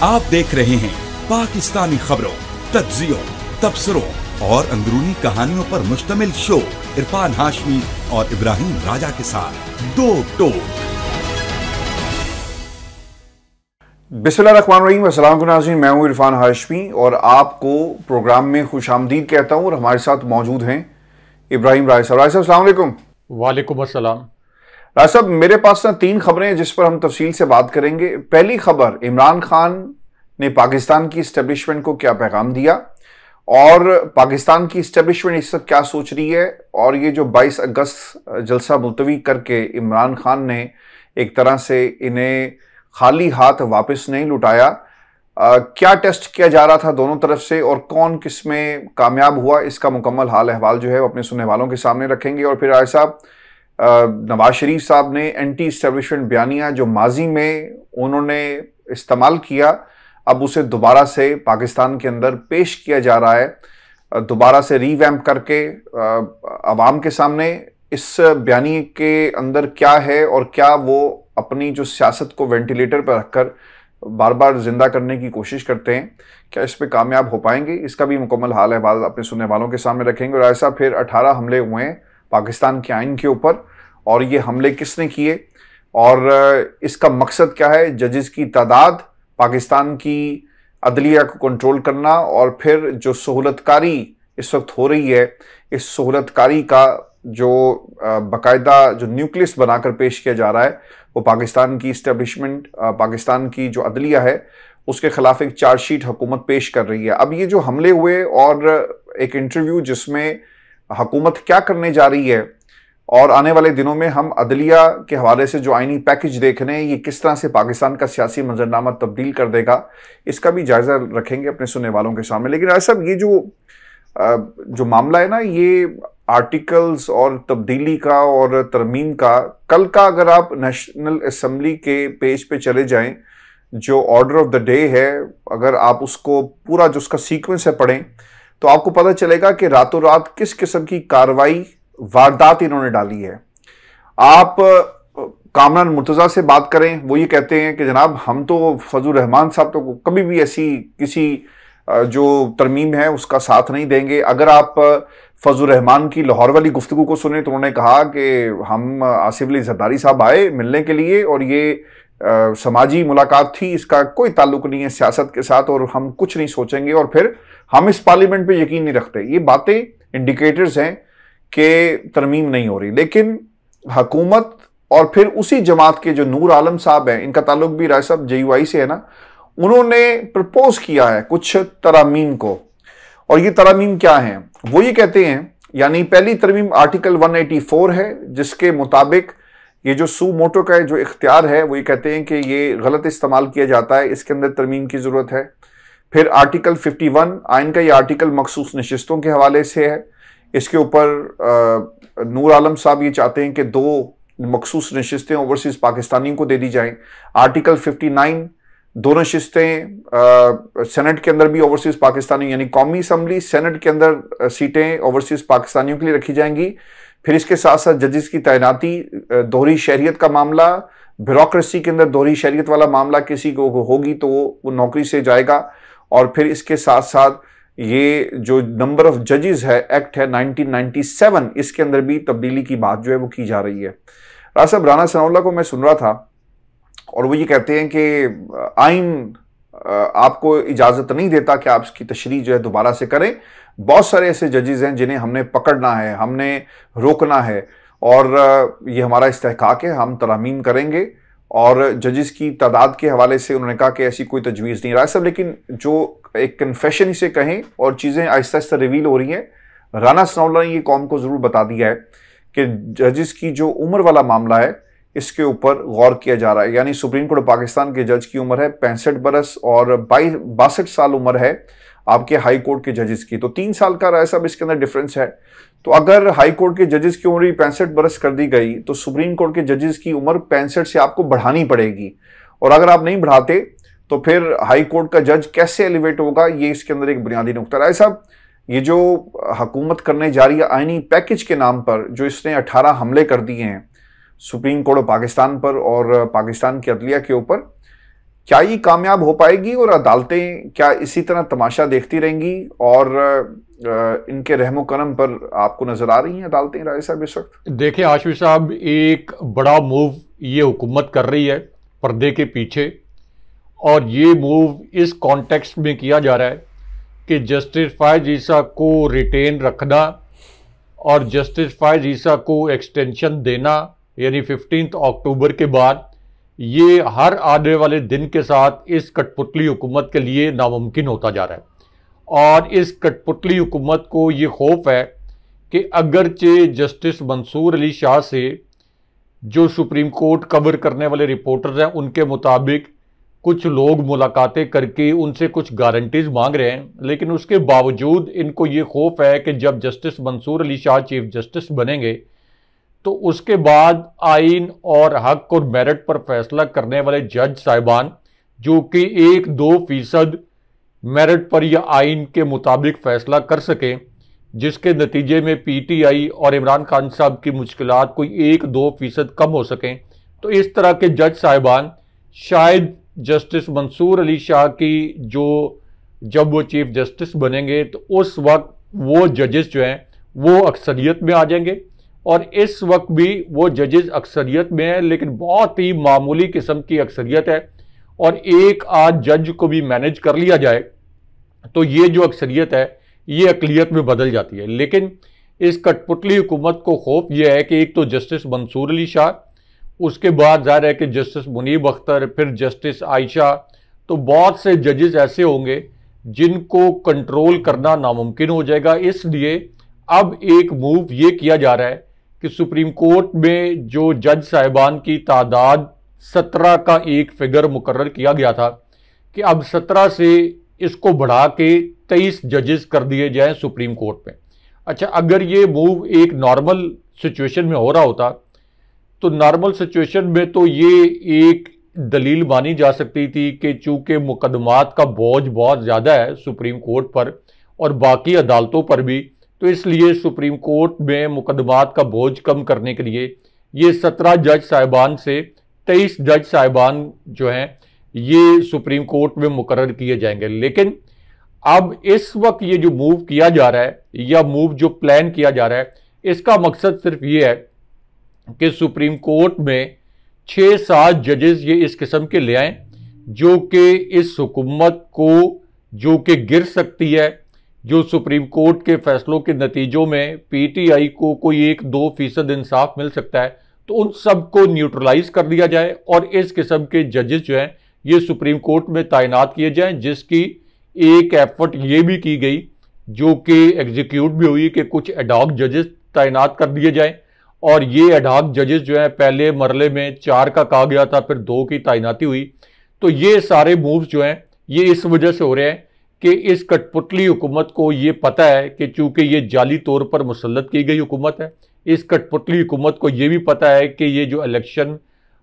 आप देख रहे हैं पाकिस्तानी खबरों, तज्जियों, तबसरों और अंदरूनी कहानियों पर मुश्तमिल शो इरफान हाशमी और इब्राहिम राजा के साथ दो टोक। बिस्मिल्लाहिर्रहमानिर्रहीम, अस्सलाम वालेकुम नाज़रीन, मैं हूं इरफान हाशमी और आपको प्रोग्राम में खुशामदीद कहता हूं। और हमारे साथ मौजूद हैं इब्राहिम राजा साहब। राजा साहब अस्सलाम वालेकुम। वालेकुम अस्सलाम। राजा साहब, मेरे पास ना 3 खबरें हैं जिस पर हम तफसील से बात करेंगे। पहली खबर, इमरान खान ने पाकिस्तान की इस्टेब्लिशमेंट को क्या पैगाम दिया और पाकिस्तान की इस्टेब्लिशमेंट इस वक्त क्या सोच रही है। और ये जो 22 अगस्त जलसा मुलतवी करके इमरान खान ने एक तरह से इन्हें खाली हाथ वापस नहीं लुटाया, क्या टेस्ट किया जा रहा था दोनों तरफ से और कौन किस में कामयाब हुआ, इसका मुकम्मल हाल अहवाल जो है वो अपने सुनने वालों के सामने रखेंगे। और फिर राय साहब, नवाज शरीफ साहब ने एंटी इस्टेब्लिशमेंट बयानिया जो माजी में उन्होंने इस्तेमाल किया, अब उसे दोबारा से पाकिस्तान के अंदर पेश किया जा रहा है, दोबारा से रीवैम्प करके अवाम के सामने। इस बयानी के अंदर क्या है और क्या वो अपनी जो सियासत को वेंटिलेटर पर रखकर बार बार जिंदा करने की कोशिश करते हैं, क्या इस पे कामयाब हो पाएंगे, इसका भी मुकम्मल हाल अहवाल अपने सुनने वालों के सामने रखेंगे। और ऐसा फिर 18 हमले हुए हैं पाकिस्तान के आइन के ऊपर, और ये हमले किसने किए और इसका मकसद क्या है। जजेस की तादाद, पाकिस्तान की अदलिया को कंट्रोल करना, और फिर जो सहूलतकारी इस वक्त हो रही है, इस सहूलतकारी का जो बाकायदा जो न्यूक्लियस बनाकर पेश किया जा रहा है, वो पाकिस्तान की इस्टेब्लिशमेंट, पाकिस्तान की जो अदलिया है उसके खिलाफ एक चार्जशीट हुकूमत पेश कर रही है। अब ये जो हमले हुए और एक इंटरव्यू जिसमें हुकूमत क्या करने जा रही है और आने वाले दिनों में हम अदलिया के हवाले से जो आईनी पैकेज देख रहे हैं, ये किस तरह से पाकिस्तान का सियासी मंजरनामा तब्दील कर देगा, इसका भी जायजा रखेंगे अपने सुनने वालों के सामने। लेकिन ऐसा ये जो मामला है ना, ये आर्टिकल्स और तब्दीली का और तरमीम का, कल का अगर आप नेशनल असेंबली के पेज पे चले जाएं, जो ऑर्डर ऑफ द डे है, अगर आप उसको पूरा जो उसका सीक्वेंस है पढ़ें, तो आपको पता चलेगा कि रातों रात किस किस्म की कार्रवाई, वारदात इन्होंने डाली है। आप कामरान मुर्तज़ा से बात करें, वो ये कहते हैं कि जनाब हम तो फजलुर रहमान साहब तो कभी भी ऐसी किसी जो तरमीम है उसका साथ नहीं देंगे। अगर आप फजलुर रहमान की लाहौर वाली गुफ्तगू को सुने तो उन्होंने कहा कि हम आसिफ अली जरदारी साहब आए मिलने के लिए और ये समाजी मुलाकात थी, इसका कोई ताल्लुक नहीं है सियासत के साथ और हम कुछ नहीं सोचेंगे, और फिर हम इस पार्लियामेंट पे यकीन नहीं रखते। ये बातें इंडिकेटर्स हैं कि तरमीम नहीं हो रही। लेकिन हुकूमत और फिर उसी जमात के जो नूर आलम साहब हैं, इनका ताल्लुक भी राय साहब JUI से है ना, उन्होंने प्रपोज किया है कुछ तरामीम को। और ये तरामीम क्या हैं, वो ये कहते हैं, यानी पहली तरमीम आर्टिकल 184 है, जिसके मुताबिक ये जो सू मोटो का जो इख्तियार है, वो ये कहते हैं कि ये गलत इस्तेमाल किया जाता है, इसके अंदर तरमीम की जरूरत है। फिर आर्टिकल 51 आइन का ये आर्टिकल मखसूस नशिस्तों के हवाले से है, इसके ऊपर नूर आलम साहब ये चाहते हैं कि 2 मखसूस नशिस्तें ओवरसीज पाकिस्तानियों को दे दी जाएं। आर्टिकल 59 2 नशिस्तें सेनेट के अंदर भी ओवरसीज पाकिस्तानी, यानी कौमी असम्बली सेनेट के अंदर सीटें ओवरसीज पाकिस्तानियों के लिए रखी जाएंगी। फिर इसके साथ साथ जजेस की तैनाती, दोहरी शहरियत का मामला, ब्यूरोक्रेसी के अंदर दोहरी शहरियत वाला मामला किसी को होगी तो वो नौकरी से जाएगा। और फिर इसके साथ साथ ये जो नंबर ऑफ जजेस है, एक्ट है 1997, इसके अंदर भी तब्दीली की बात जो है वो की जा रही है। राजा साहब, राना सनाउल्लाह को मैं सुन रहा था और वो ये कहते हैं कि आइन आपको इजाजत नहीं देता कि आप इसकी तशरीह जो है दोबारा से करें। बहुत सारे ऐसे जजेस हैं जिन्हें हमने पकड़ना है, हमने रोकना है, और ये हमारा इस्तेहकाक है, हम तरामीम करेंगे। और जजेस की तादाद के हवाले से उन्होंने कहा कि ऐसी कोई तजवीज़ नहीं रहा सब। लेकिन जो एक कन्फेशन इसे कहें, और चीज़ें आहिस्ता आहिस्ता रिवील हो रही हैं, राना सनाउल्लाह ने ये कौम को ज़रूर बता दिया है कि जजेस की जो उम्र वाला मामला है, इसके ऊपर गौर किया जा रहा है। यानी सुप्रीम कोर्ट पाकिस्तान के जज की उम्र है 65 बरस और 62 साल उम्र है आपके हाई कोर्ट के जजेस की, तो 3 साल का राय साहब इसके अंदर डिफरेंस है। तो अगर हाई कोर्ट के जजेस की उम्र 65 बरस कर दी गई, तो सुप्रीम कोर्ट के जजेस की उम्र 65 से आपको बढ़ानी पड़ेगी, और अगर आप नहीं बढ़ाते तो फिर हाई कोर्ट का जज कैसे एलिवेट होगा, ये इसके अंदर एक बुनियादी नुकता। राय साहब, ये जो हुकूमत करने जा रही है आईनी पैकेज के नाम पर, जो इसने 18 हमले कर दिए हैं सुप्रीम कोर्ट ऑफ पाकिस्तान पर और पाकिस्तान की अदलिया के ऊपर, क्या ये कामयाब हो पाएगी और अदालतें क्या इसी तरह तमाशा देखती रहेंगी और इनके रहमो करम पर आपको नजर आ रही हैं अदालतें राय साहब इस वक्त? देखिए आशवी साहब, एक बड़ा मूव ये हुकूमत कर रही है पर्दे के पीछे, और ये मूव इस कॉन्टेक्स्ट में किया जा रहा है कि जस्टिस फायज ईसा को रिटेन रखना और जस्टिस फायज ईसा को एक्सटेंशन देना, यानी 15 अक्टूबर के बाद, ये हर आने वाले दिन के साथ इस कठपुतली हुकूमत के लिए नामुमकिन होता जा रहा है। और इस कठपुतली हुकूमत को ये खौफ है कि अगरचे जस्टिस मंसूर अली शाह से जो सुप्रीम कोर्ट कवर करने वाले रिपोर्टर्स हैं उनके मुताबिक कुछ लोग मुलाकातें करके उनसे कुछ गारंटीज मांग रहे हैं, लेकिन उसके बावजूद इनको ये खौफ है कि जब justice Mansoor Ali Shah chief justice बनेंगे तो उसके बाद आइन और हक और मेरिट पर फैसला करने वाले जज साहिबान, जो कि 1-2% मेरिट पर या आइन के मुताबिक फैसला कर सकें, जिसके नतीजे में पीटीआई और इमरान खान साहब की मुश्किलात कोई 1-2% कम हो सकें, तो इस तरह के जज साहिबान शायद जस्टिस मंसूर अली शाह की जब वो चीफ जस्टिस बनेंगे तो उस वक्त वो जजेस जो हैं वो अक्सरियत में आ जाएंगे। और इस वक्त भी वो जजेस अक्सरियत में है, लेकिन बहुत ही मामूली किस्म की अक्सरियत है, और एक आध जज को भी मैनेज कर लिया जाए तो ये जो अक्सरियत है ये अकलियत में बदल जाती है। लेकिन इस कठपुतली हुकूमत को खौफ यह है कि एक तो जस्टिस मंसूर अली शाह, उसके बाद जाहिर है कि जस्टिस मुनीब अख्तर, फिर जस्टिस आयशा, तो बहुत से जजेस ऐसे होंगे जिनको कंट्रोल करना नामुमकिन हो जाएगा। इसलिए अब एक मूव ये किया जा रहा है कि सुप्रीम कोर्ट में जो जज साहिबान की तादाद 17 का एक फिगर मुकर्रर किया गया था कि अब 17 से इसको बढ़ा के 23 जजेस कर दिए जाएं सुप्रीम कोर्ट में। अच्छा, अगर ये मूव एक नॉर्मल सिचुएशन में हो रहा होता तो नॉर्मल सिचुएशन में तो ये एक दलील मानी जा सकती थी कि चूंकि मुकदमात का बोझ बहुत ज़्यादा है सुप्रीम कोर्ट पर और बाकी अदालतों पर भी, तो इसलिए सुप्रीम कोर्ट में मुकदमात का बोझ कम करने के लिए ये 17 जज साहिबान से 23 जज साहिबान जो हैं ये सुप्रीम कोर्ट में मुकर्रर किए जाएंगे। लेकिन अब इस वक्त ये जो मूव किया जा रहा है या मूव जो प्लान किया जा रहा है, इसका मकसद सिर्फ ये है कि सुप्रीम कोर्ट में 6-7 जजेस ये इस किस्म के ले आएं जो कि इस हुकूमत को, जो कि गिर सकती है, जो सुप्रीम कोर्ट के फैसलों के नतीजों में पीटीआई को कोई 1-2% इंसाफ मिल सकता है, तो उन सब को न्यूट्रलाइज कर दिया जाए और इस किस्म के जजेस जो हैं ये सुप्रीम कोर्ट में तैनात किए जाएं। जिसकी एक एफर्ट ये भी की गई जो कि एग्जीक्यूट भी हुई कि कुछ एडॉक जजेस तैनात कर दिए जाएं, और ये एडॉक जजेस जो हैं पहले मरले में 4 का कहा गया था, फिर 2 की तैनाती हुई। तो ये सारे मूव्स जो हैं ये इस वजह से हो रहे हैं कि इस कठपुतली हुकूमत को ये पता है कि चूंकि ये जाली तौर पर मुसल्लत की गई हुकूमत है, इस कठपुतली हुकूमत को ये भी पता है कि ये जो इलेक्शन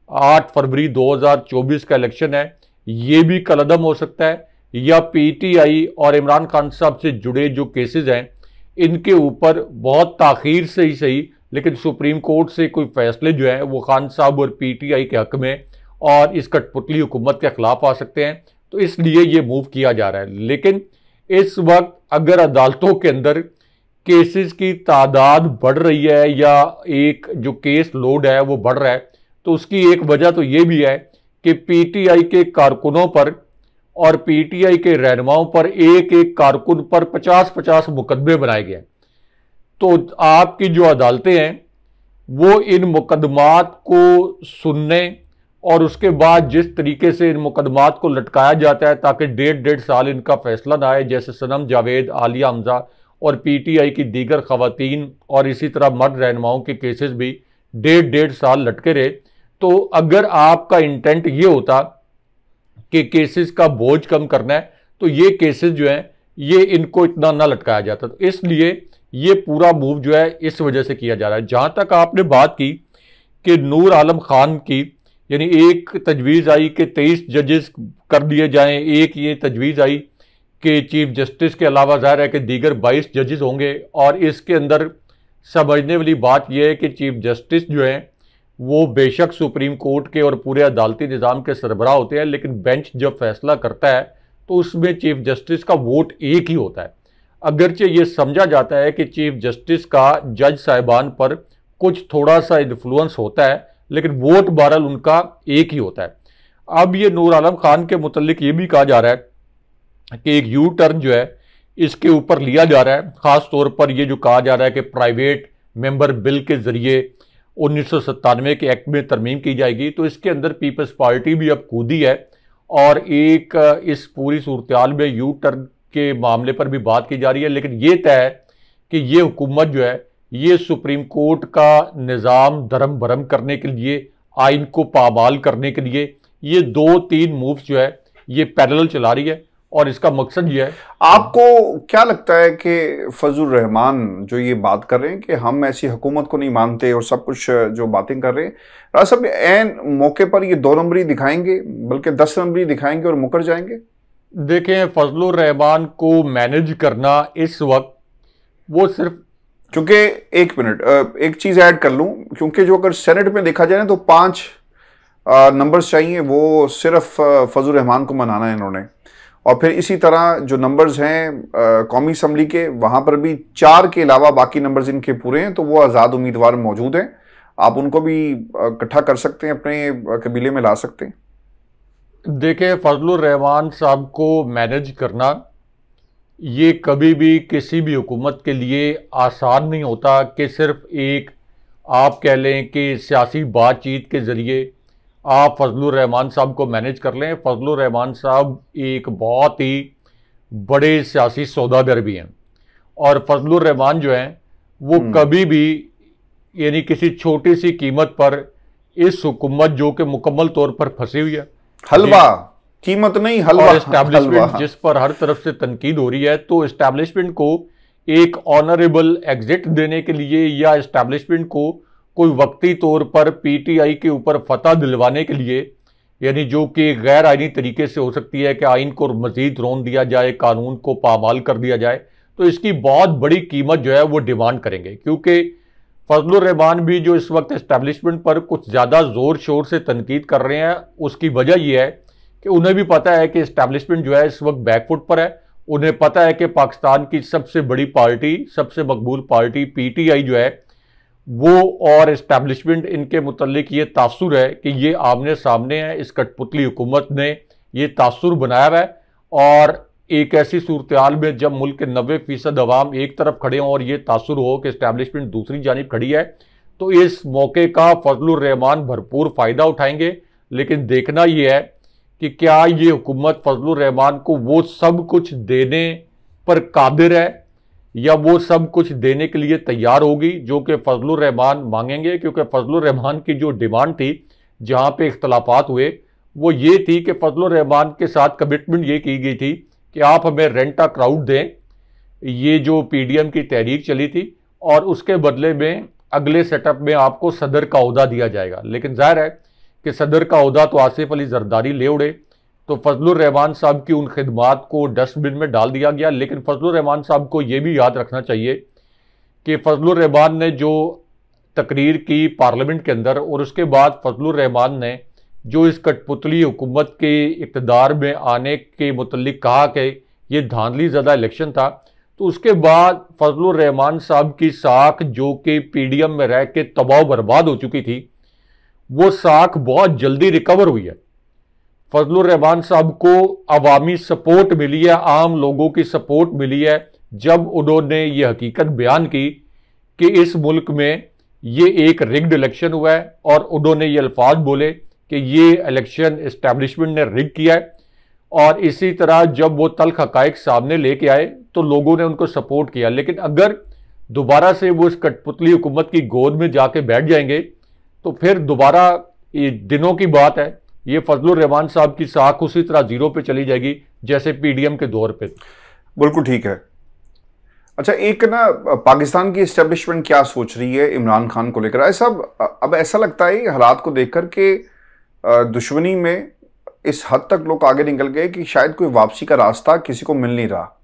8 फरवरी 2024 का इलेक्शन है ये भी कलअदम हो सकता है, या पीटीआई और इमरान खान साहब से जुड़े जो केसेस हैं इनके ऊपर बहुत ताखीर से ही सही लेकिन सुप्रीम कोर्ट से कोई फैसले जो है वो खान साहब और पीटीआई के हक में और इस कठपुतली हुकूमत के खिलाफ आ सकते हैं। तो इसलिए ये मूव किया जा रहा है। लेकिन इस वक्त अगर अदालतों के अंदर केसेस की तादाद बढ़ रही है या एक जो केस लोड है वो बढ़ रहा है, तो उसकी एक वजह तो ये भी है कि पीटीआई के कारकुनों पर और पीटीआई के रहनुमाओं पर एक एक कारकुन पर 50-50 मुकदमे बनाए गए। तो आपकी जो अदालतें हैं वो इन मुकदमात को सुनने और उसके बाद जिस तरीके से इन मुकदमात को लटकाया जाता है ताकि 1.5 साल इनका फैसला ना आए, जैसे सनम जावेद, आलिया हमजा और पीटीआई की दीगर खवातीन और इसी तरह मर्द रहनुमाओं के केसेस भी 1.5 साल लटके रहे। तो अगर आपका इंटेंट ये होता कि केसेस का बोझ कम करना है तो ये केसेस जो हैं ये इनको इतना ना लटकाया जाता। तो इसलिए ये पूरा मूव जो है इस वजह से किया जा रहा है। जहाँ तक आपने बात की कि नूर आलम खान की, यानी एक तजवीज़ आई कि 23 जजेस कर दिए जाएं, एक ये तजवीज़ आई कि चीफ जस्टिस के अलावा ज़ाहिर है कि दीगर 22 जजेस होंगे, और इसके अंदर समझने वाली बात यह है कि चीफ जस्टिस जो हैं वो बेशक सुप्रीम कोर्ट के और पूरे अदालती निज़ाम के सरबराह होते हैं, लेकिन बेंच जब फैसला करता है तो उसमें चीफ जस्टिस का वोट एक ही होता है। अगरचे ये समझा जाता है कि चीफ जस्टिस का जज साहिबान पर कुछ थोड़ा सा इन्फ्लुएंस होता है, लेकिन वोट बहरहाल उनका एक ही होता है। अब ये नूर आलम खान के मुतल्लिक ये भी कहा जा रहा है कि एक यू टर्न जो है इसके ऊपर लिया जा रहा है। ख़ास तौर पर ये जो कहा जा रहा है कि प्राइवेट मेंबर बिल के ज़रिए 1997 के एक्ट में तरमीम की जाएगी, तो इसके अंदर पीपल्स पार्टी भी अब कूदी है और एक इस पूरी सूरत में यू टर्न के मामले पर भी बात की जा रही है। लेकिन ये तय है कि ये हुकूमत जो है ये सुप्रीम कोर्ट का निज़ाम धर्म भरम करने के लिए, आइन को पामाल करने के लिए ये 2-3 मूव्स जो है ये पैरेलल चला रही है और इसका मकसद ये है। आपको क्या लगता है कि फजलुर रहमान जो ये बात कर रहे हैं कि हम ऐसी हुकूमत को नहीं मानते और सब कुछ जो बातें कर रहे हैं, राज साहब ऐन मौके पर ये 2 नंबरी दिखाएंगे, बल्कि 10 नंबरी दिखाएंगे और मुकर जाएंगे? देखें, फजलुर रहमान को मैनेज करना इस वक्त वो सिर्फ, क्योंकि एक मिनट एक चीज ऐड कर लूं, क्योंकि जो अगर सेनेट में देखा जाए ना तो 5 नंबर्स चाहिए, वो सिर्फ फजलुर रहमान को मनाना है इन्होंने। और फिर इसी तरह जो नंबर्स हैं कौमी असम्बली के, वहां पर भी 4 के अलावा बाकी नंबर्स इनके पूरे हैं, तो वो आज़ाद उम्मीदवार मौजूद हैं। आप उनको भी इकट्ठा कर सकते हैं, अपने कबीले में ला सकते हैं। देखें, फजलुर रहमान साहब को मैनेज करना ये कभी भी किसी भी हुकूमत के लिए आसान नहीं होता कि सिर्फ एक आप कह लें कि सियासी बातचीत के ज़रिए आप फजलुर रहमान साहब को मैनेज कर लें। फजलुर रहमान साहब एक बहुत ही बड़े सियासी सौदागर भी हैं और फजलुर रहमान जो हैं वो कभी भी यानी किसी छोटी सी कीमत पर इस हुकूमत जो कि मुकम्मल तौर पर फंसी हुई है, हलवा कीमत नहीं, हलवा, और एस्टैब्लिशमेंट जिस पर हर तरफ से तनकीद हो रही है, तो एस्टैब्लिशमेंट को एक ऑनरेबल एग्जिट देने के लिए या एस्टैब्लिशमेंट को कोई वक्ती तौर पर पीटीआई के ऊपर फतह दिलवाने के लिए, यानी जो कि गैर आइनी तरीके से हो सकती है कि आइन को मजीद रोन दिया जाए, कानून को पामाल कर दिया जाए, तो इसकी बहुत बड़ी कीमत जो है वो डिमांड करेंगे। क्योंकि फजलुर रहमान भी जो इस वक्त एस्टैब्लिशमेंट पर कुछ ज़्यादा ज़ोर शोर से तनकीद कर रहे हैं, उसकी वजह यह है कि उन्हें भी पता है कि एस्टैब्लिशमेंट जो है इस वक्त बैकफुट पर है। उन्हें पता है कि पाकिस्तान की सबसे बड़ी पार्टी, सबसे मकबूल पार्टी पीटीआई जो है वो और एस्टैब्लिशमेंट, इनके मुतल्लिक ये तासुर है कि ये आमने सामने है। इस कठपुतली हुकूमत ने ये तासुर बनाया हुआ है और एक ऐसी सूरत में जब मुल्क के 90% अवाम एक तरफ खड़े हों और ये तासुर हो कि एस्टैब्लिशमेंट दूसरी जानिब खड़ी है, तो इस मौके का फजलुर रहमान भरपूर फ़ायदा उठाएंगे। लेकिन देखना यह है कि क्या ये हुकूमत फजलुर रहमान को वो सब कुछ देने पर कादिर है या वो सब कुछ देने के लिए तैयार होगी जो कि फजलुर रहमान मांगेंगे। क्योंकि फजलुर रहमान की जो डिमांड थी, जहाँ पे इख्तलाफात हुए, वो ये थी कि फजलुर रहमान के साथ कमिटमेंट ये की गई थी कि आप हमें रेंट अ क्राउड दें, ये जो पीडीएम की तहरीक चली थी, और उसके बदले में अगले सेटअप में आपको सदर का ओहदा दिया जाएगा। लेकिन जाहिर है कि सदर का ओहदा तो आसिफ अली जरदारी ले उड़े, तो फजलुर रहमान साहब की उन खिदमात को डस्टबिन में डाल दिया गया। लेकिन फजलुर रहमान साहब को ये भी याद रखना चाहिए कि फजलुर रहमान ने जो तकरीर की पार्लियामेंट के अंदर, और उसके बाद फजलुर रहमान ने जो इस कठपुतली हुकूमत के इक़्तिदार में आने के मुतल्लिक कहा कि ये धांधली ज़्यादा इलेक्शन था, तो उसके बाद फजलुर रहमान साहब की साख जो कि पीडीएम में रह के तबाह बर्बाद हो चुकी थी, वो साख बहुत जल्दी रिकवर हुई है। फजलुर रहमान साहब को अवामी सपोर्ट मिली है, आम लोगों की सपोर्ट मिली है, जब उन्होंने ये हकीकत बयान की कि इस मुल्क में ये एक रिग्ड इलेक्शन हुआ है, और उन्होंने ये अल्फाज बोले कि ये इलेक्शन एस्टैब्लिशमेंट ने रिग किया है। और इसी तरह जब वो तल्ख हकाइक सामने लेके आए तो लोगों ने उनको सपोर्ट किया। लेकिन अगर दोबारा से वो इस कठपुतली हुकूमत की गोद में जाके बैठ जाएंगे तो फिर दोबारा ये दिनों की बात है, ये फजलुर रहमान साहब की साख उसी तरह जीरो पे चली जाएगी जैसे पीडीएम के दौर पे। बिल्कुल ठीक है। अच्छा, एक ना पाकिस्तान की एस्टेब्लिशमेंट क्या सोच रही है इमरान खान को लेकर? ऐसा अब ऐसा लगता है हालात को देखकर कि दुश्मनी में इस हद तक लोग आगे निकल गए कि शायद कोई वापसी का रास्ता किसी को मिल नहीं रहा।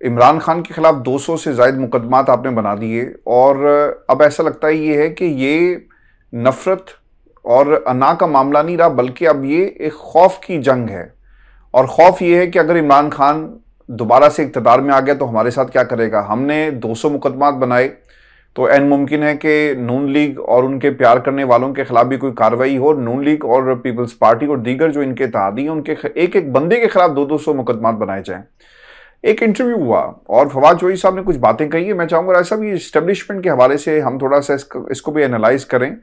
इमरान खान के खिलाफ 200 से ज़ायद मुकदमात आपने बना दिए, और अब ऐसा लगता है ये है कि ये नफरत और अना का मामला नहीं रहा, बल्कि अब ये एक खौफ की जंग है। और खौफ ये है कि अगर इमरान खान दोबारा से इक़्तिदार में आ गया तो हमारे साथ क्या करेगा। हमने 200 मुकदमात बनाए तो ऐन मुमकिन है कि नून लीग और उनके प्यार करने वालों के खिलाफ भी कोई कार्रवाई हो। नून लीग और पीपल्स पार्टी और दीगर जो इनके इत्तेहादी हैं उनके एक एक बंदे के खिलाफ 200 मुकदमात बनाए जाएं। एक इंटरव्यू हुआ और फवाद चौधरी साहब ने कुछ बातें कही है। मैं चाहूंगा राय साहब ये इस्टेब्लिशमेंट के हवाले से हम थोड़ा सा इसको भी एनालाइज करें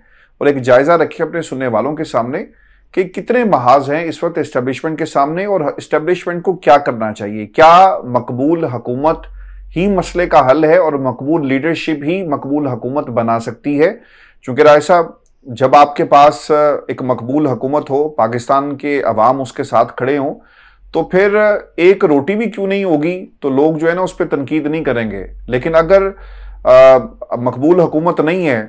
और एक जायजा रखें अपने सुनने वालों के सामने कि कितने महाज हैं इस वक्त इस्टेब्लिशमेंट के सामने और इस्टेब्लिशमेंट को क्या करना चाहिए। क्या मकबूल हुकूमत ही मसले का हल है और मकबूल लीडरशिप ही मकबूल हुकूमत बना सकती है। चूंकि राय साहब जब आपके पास एक मकबूल हुकूमत हो, पाकिस्तान के अवाम उसके साथ खड़े हों, तो फिर एक रोटी भी क्यों नहीं होगी तो लोग जो है ना उस पर तनकीद नहीं करेंगे। लेकिन अगर मकबूल हुकूमत नहीं है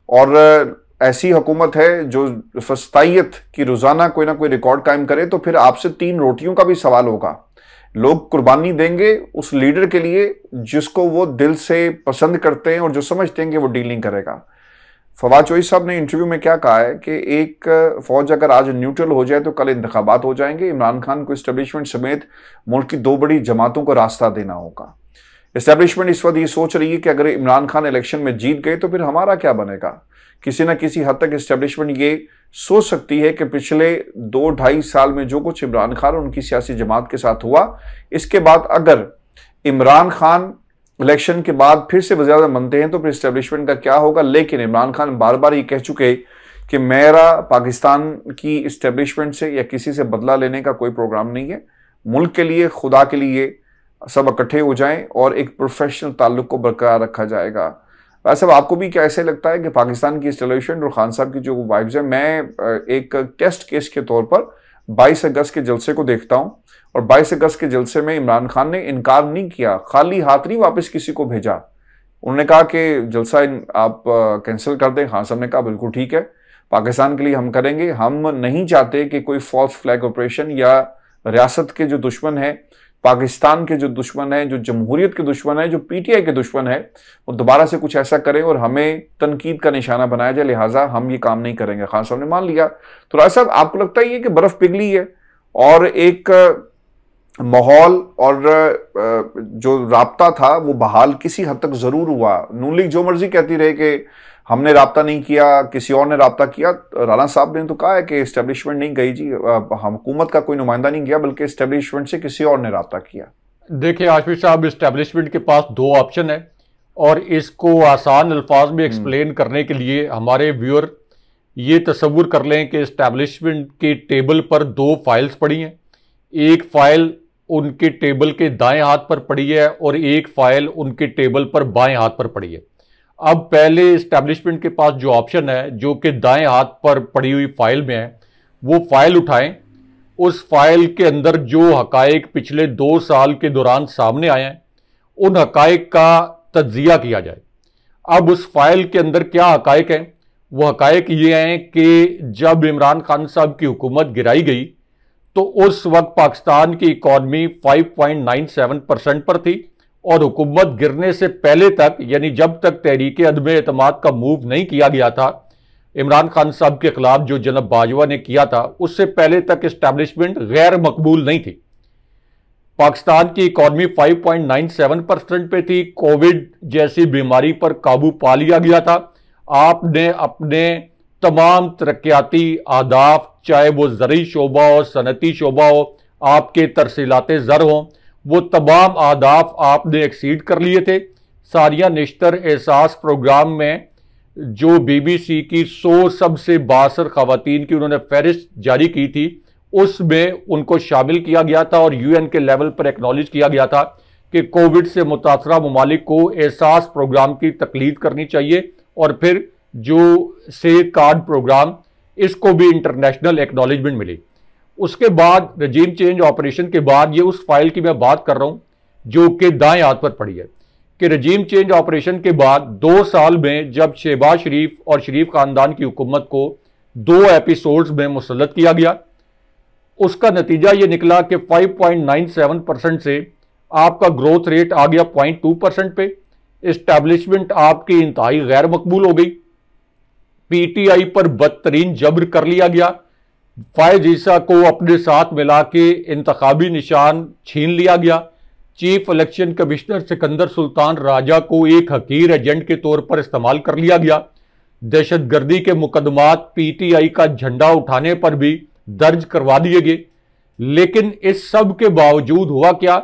और ऐसी हुकूमत है जो फस्तायत की रोजाना कोई ना कोई रिकॉर्ड कायम करे, तो फिर आपसे 3 रोटियों का भी सवाल होगा। लोग कुर्बानी देंगे उस लीडर के लिए जिसको वो दिल से पसंद करते हैं और जो समझते हैं कि वो डील नहीं करेगा। फवाद चौधरी साहब ने इंटरव्यू में क्या कहा है कि एक फौज अगर आज न्यूट्रल हो जाए तो कल इंतखाबात हो जाएंगे। इमरान खान को इस्टेब्लिशमेंट समेत मुल्क की 2 बड़ी जमातों को रास्ता देना होगा। इस्टेब्लिशमेंट इस वक्त ये सोच रही है कि अगर इमरान खान इलेक्शन में जीत गए तो फिर हमारा क्या बनेगा। किसी न किसी हद तक इस्टेब्लिशमेंट ये सोच सकती है कि पिछले 2-2.5 साल में जो कुछ इमरान खान और उनकी सियासी जमात के साथ हुआ, इसके बाद अगर इमरान खान इलेक्शन के बाद फिर से वज़ीर आज़म बनते हैं तो फिर इस्टेब्लिशमेंट का क्या होगा। लेकिन इमरान खान बार बार ये कह चुके कि मेरा पाकिस्तान की इस्टेब्लिशमेंट से या किसी से बदला लेने का कोई प्रोग्राम नहीं है। मुल्क के लिए, खुदा के लिए सब इकट्ठे हो जाएं और एक प्रोफेशनल ताल्लुक को बरकरार रखा जाएगा। वैसे आपको भी क्या ऐसे लगता है कि पाकिस्तान की इस्टेब्लिशमेंट और खान साहब की जो वाइब्स है, मैं एक टेस्ट केस के तौर पर 22 अगस्त के जलसे को देखता हूं और 22 अगस्त के जलसे में इमरान खान ने इनकार नहीं किया, खाली हाथ नहीं वापस किसी को भेजा। उन्होंने कहा कि जलसा आप कैंसिल कर दें। खान साहब ने कहा बिल्कुल ठीक है, पाकिस्तान के लिए हम करेंगे। हम नहीं चाहते कि कोई फॉल्स फ्लैग ऑपरेशन या रियासत के जो दुश्मन है, पाकिस्तान के जो दुश्मन है, जो जमहूरियत के दुश्मन है, जो पीटीआई के दुश्मन है, वो दोबारा से कुछ ऐसा करें और हमें तनकीद का निशाना बनाया जाए। लिहाजा हम ये काम नहीं करेंगे। खान साहब ने मान लिया। तो राय साहब आपको लगता है कि बर्फ पिघली है और एक माहौल और जो राब्ता था वो बहाल किसी हद तक जरूर हुआ। नून लीग जो मर्जी कहती रहे कि हमने राब्ता नहीं किया, किसी और ने राब्ता किया। राणा साहब ने तो कहा है कि इस्टेब्लिशमेंट नहीं गई जी, हुकूमत का कोई नुमाइंदा नहीं गया, बल्कि इस्टेब्लिशमेंट से किसी और ने राब्ता किया। देखिए आशिफ साहब, इस्टेब्लिशमेंट के पास 2 ऑप्शन है और इसको आसान अल्फाज में एक्सप्लेन करने के लिए हमारे व्यूअर ये तसव्वुर कर लें कि इस्टेब्लिशमेंट के टेबल पर 2 फाइल्स पड़ी हैं। एक फाइल उनके टेबल के दाएं हाथ पर पड़ी है और एक फाइल उनके टेबल पर बाएं हाथ पर पड़ी है। अब पहले इस्टेब्लिशमेंट के पास जो ऑप्शन है, जो कि दाएं हाथ पर पड़ी हुई फाइल में है, वो फाइल उठाएं। उस फाइल के अंदर जो हकायक पिछले 2 साल के दौरान सामने आए हैं, उन हकायक का तज्जिया किया जाए। अब उस फाइल के अंदर क्या हकायक हैं? वो हकायक ये हैं कि जब इमरान खान साहब की हुकूमत गिराई गई तो उस वक्त पाकिस्तान की इकॉनमी 5.97% पर थी और हुकूमत गिरने से पहले तक, यानी जब तक तहरीक अदम एतमाद का मूव नहीं किया गया था इमरान खान साहब के खिलाफ जो जनाब बाजवा ने किया था, उससे पहले तक इस्टेब्लिशमेंट गैर मकबूल नहीं थी। पाकिस्तान की इकॉनमी 5.97% पे थी। कोविड जैसी बीमारी पर काबू पा लिया गया था। आपने अपने तमाम तरक्याती आदाफ, चाहे वो ज़रूरी शोबा हो, सनती शोबा हो, आपके तरसीलाते ज़र हों, वो तमाम आदाफ आपने एक्सीड कर लिए थे। सारिया निश्तर एहसास प्रोग्राम में जो BBC की 100 सबसे बासर खवातीन की उन्होंने फहरिस्त जारी की थी, उसमें उनको शामिल किया गया था और UN के लेवल पर एक्नॉलेज किया गया था कि कोविड से मुतासरा ममालिक को एहसास प्रोग्राम की तकलीद करनी चाहिए और फिर जो सेहत कार्ड प्रोग्राम, इसको भी इंटरनेशनल एक्नॉलेजमेंट मिली। उसके बाद रजीम चेंज ऑपरेशन के बाद, ये उस फाइल की मैं बात कर रहा हूं जो कि दाएं हाथ पर पड़ी है, कि रजीम चेंज ऑपरेशन के बाद 2 साल में जब शहबाज शरीफ और शरीफ खानदान की हुकूमत को 2 एपिसोड्स में मुसल्लत किया गया, उसका नतीजा ये निकला कि 5.97% से आपका ग्रोथ रेट आ गया 0.2% पे। इस्टेब्लिशमेंट आपकी इंतहाई गैर मकबूल हो गई। पीटीआई पर बदतरीन जबर कर लिया गया। फायज ईसा को अपने साथ मिला के इंतखाबी निशान छीन लिया गया। Chief election commissioner Sikandar Sultan Raja को एक हकीर एजेंट के तौर पर इस्तेमाल कर लिया गया। दहशतगर्दी के मुकदमात पीटीआई का झंडा उठाने पर भी दर्ज करवा दिए गए। लेकिन इस सब के बावजूद हुआ क्या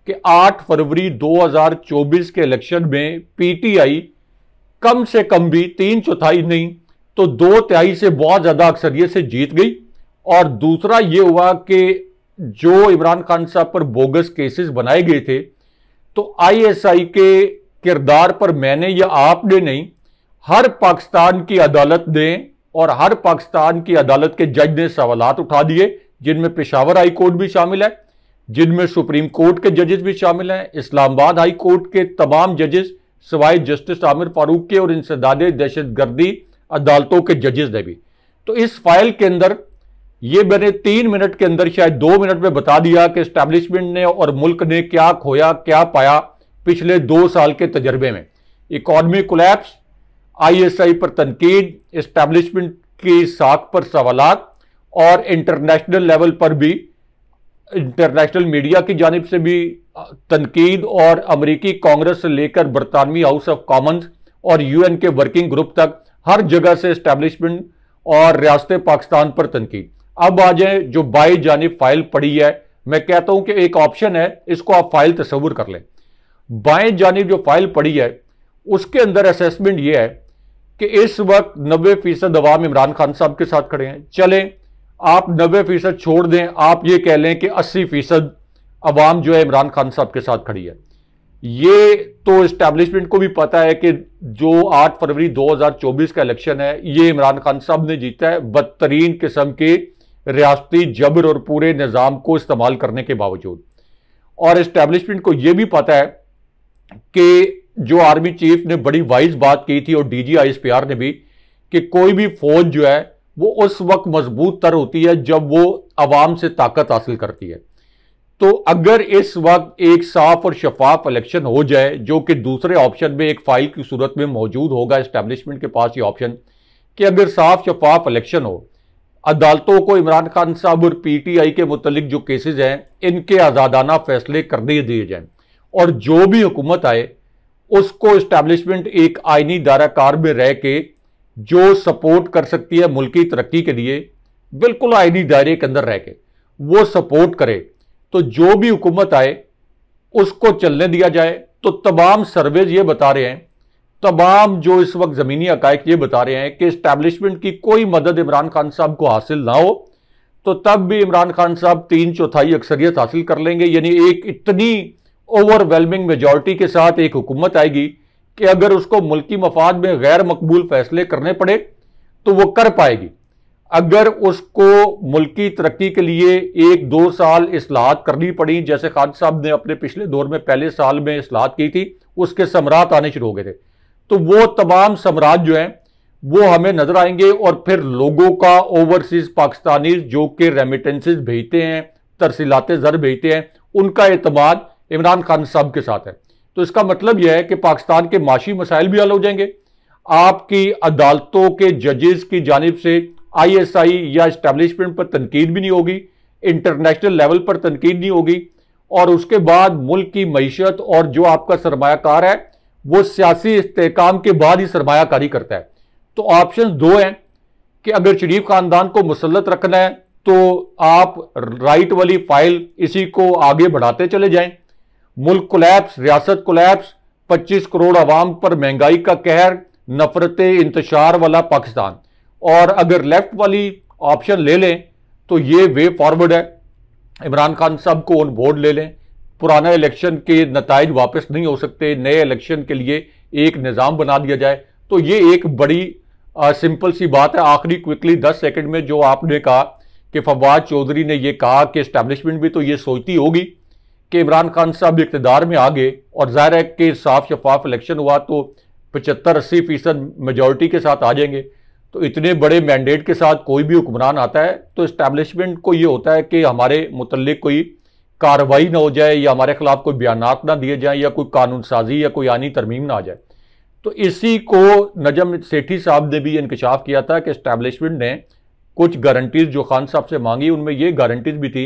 कि 8 फरवरी 2024 के इलेक्शन में पीटीआई कम से कम भी 3/4 नहीं तो 2/3 से बहुत ज्यादा अक्सरियत से जीत गई। और दूसरा यह हुआ कि जो इमरान खान साहब पर बोगस केसेस बनाए गए थे, तो आईएसआई के किरदार पर मैंने या आपने नहीं, हर पाकिस्तान की अदालत ने और हर पाकिस्तान की अदालत के जज ने सवालात उठा दिए, जिनमें पेशावर हाई कोर्ट भी शामिल है, जिनमें सुप्रीम कोर्ट के जजेस भी शामिल हैं, इस्लामाबाद हाई कोर्ट के तमाम जजेस सवाए जस्टिस आमिर फारूक के और इंसदादे दहशतगर्दी अदालतों के जजेस ने भी। तो इस फाइल के अंदर ये मैंने 3 मिनट के अंदर शायद 2 मिनट में बता दिया कि एस्टैब्लिशमेंट ने और मुल्क ने क्या खोया क्या पाया पिछले 2 साल के तजर्बे में। इकॉनमी कोलैप्स, आईएसआई पर तनकीद, एस्टैब्लिशमेंट की साख पर सवालात और इंटरनेशनल लेवल पर भी, इंटरनेशनल मीडिया की जानिब से भी तनकीद और अमरीकी कांग्रेस से लेकर बरतानवी हाउस ऑफ कॉमन्स और यूएन के वर्किंग ग्रुप तक हर जगह से एस्टैब्लिशमेंट और रियासत पाकिस्तान पर तनकीद। अब आ जाए जो बाई जानिब फाइल पड़ी है, मैं कहता हूं कि एक ऑप्शन है, इसको आप फाइल तस्वुर कर लें। बाएं जानिब जो फाइल पड़ी है उसके अंदर असेसमेंट यह है कि इस वक्त 90% अवाम इमरान खान साहब के साथ खड़े हैं। चलें आप 90% छोड़ दें, आप ये कह लें कि 80% अवाम जो है इमरान खान साहब के साथ खड़ी है। ये तो एस्टैब्लिशमेंट को भी पता है कि जो 8 फरवरी 2024 का इलेक्शन है ये इमरान खान साहब ने जीता है, बदतरीन किस्म के रियासती जबर और पूरे निज़ाम को इस्तेमाल करने के बावजूद। और एस्टैब्लिशमेंट को यह भी पता है कि जो आर्मी चीफ ने बड़ी वाइज बात की थी और डीजी आईएसपीआर ने भी, कि कोई भी फौज जो है वो उस वक्त मजबूत तर होती है जब वो अवाम से ताकत हासिल करती है। तो अगर इस वक्त एक साफ और शफाफ इलेक्शन हो जाए, जो कि दूसरे ऑप्शन में एक फाइल की सूरत में मौजूद होगा एस्टैब्लिशमेंट के पास ये ऑप्शन, कि अगर साफ शफाफ इलेक्शन हो, अदालतों को इमरान खान साहब और पीटीआई के मुतल्लिक जो केसेस हैं इनके आज़ादाना फैसले करने दिए जाएं, और जो भी हुकूमत आए उसको एस्टैब्लिशमेंट एक आईनी दायराकार में रह के जो सपोर्ट कर सकती है मुल्की तरक्की के लिए, बिल्कुल आईनी दायरे के अंदर रह के वो सपोर्ट करे, तो जो भी हुकूमत आए उसको चलने दिया जाए। तो तमाम सर्वेज ये बता रहे हैं, तमाम जो इस वक्त जमीनी हकायक ये बता रहे हैं कि एस्टैब्लिशमेंट की कोई मदद इमरान खान साहब को हासिल ना हो तो तब भी इमरान खान साहब 3/4 अक्सरियत हासिल कर लेंगे। यानी एक इतनी ओवरवेलमिंग मेजॉरिटी के साथ एक हुकूमत आएगी कि अगर उसको मुल्की मफाद में गैर मकबूल फैसले करने पड़े तो वो कर पाएगी। अगर उसको मुल्की तरक्की के लिए 1-2 साल इस्लाहात करनी पड़ी, जैसे खान साहब ने अपने पिछले दौर में पहले साल में इस्लाहात की थी, उसके समरात आने शुरू हो गए थे, तो वो तमाम समरात जो हैं वो हमें नजर आएंगे। और फिर लोगों का ओवरसीज पाकिस्तानी जो कि रेमिटेंसेज भेजते हैं, तरसीलाते ज़र भेजते हैं, उनका एतमाद इमरान खान साहब के साथ है। तो इसका मतलब यह है कि पाकिस्तान के माशी मसाइल भी हल हो जाएंगे, आपकी अदालतों के जजेस की जानिब से आईएसआई या एस्टैब्लिशमेंट पर तनकीद भी नहीं होगी, इंटरनेशनल लेवल पर तनकीद नहीं होगी, और उसके बाद मुल्क की मईशत और जो आपका सरमायाकार है वो सियासी इस्तेहकाम के बाद ही सरमायाकारी करता है। तो ऑप्शन 2 हैं कि अगर शरीफ खानदान को मुसल्लत रखना है तो आप राइट वाली फाइल इसी को आगे बढ़ाते चले जाएं, मुल्क कोलैप्स, रियासत कोलैप्स, 25 करोड़ अवाम पर महंगाई का कहर, नफरत इंतशार वाला पाकिस्तान। और अगर लेफ्ट वाली ऑप्शन ले लें तो ये वे फॉरवर्ड है, इमरान खान साहब को ऑन बोर्ड ले लें, पुराना इलेक्शन के नताइज वापस नहीं हो सकते, नए इलेक्शन के लिए एक निज़ाम बना दिया जाए। तो ये एक बड़ी सिंपल सी बात है। आखिरी क्विकली 10 सेकंड में जो आपने कहा कि फवाद चौधरी ने ये कहा कि एस्टैब्लिशमेंट भी तो ये सोचती होगी कि इमरान खान साहब इक़्तिदार में आ गए और जाहिर है कि साफ शफाफ इलेक्शन हुआ तो 75-80% मेजॉरिटी के साथ आ जाएंगे। तो इतने बड़े मैंडेट के साथ कोई भी हुक्मरान आता है तो एस्टैब्लिशमेंट को ये होता है कि हमारे मुतल्लिक कोई कार्रवाई ना हो जाए या हमारे खिलाफ कोई बयानात ना दिए जाएं या कोई कानून साजी या कोई आनी तरमीम ना आ जाए। तो इसी को नजम सेठी साहब ने भी इंकशाफ किया था कि एस्टैब्लिशमेंट ने कुछ गारंटीज जो खान साहब से मांगी, उनमें ये गारंटीज भी थी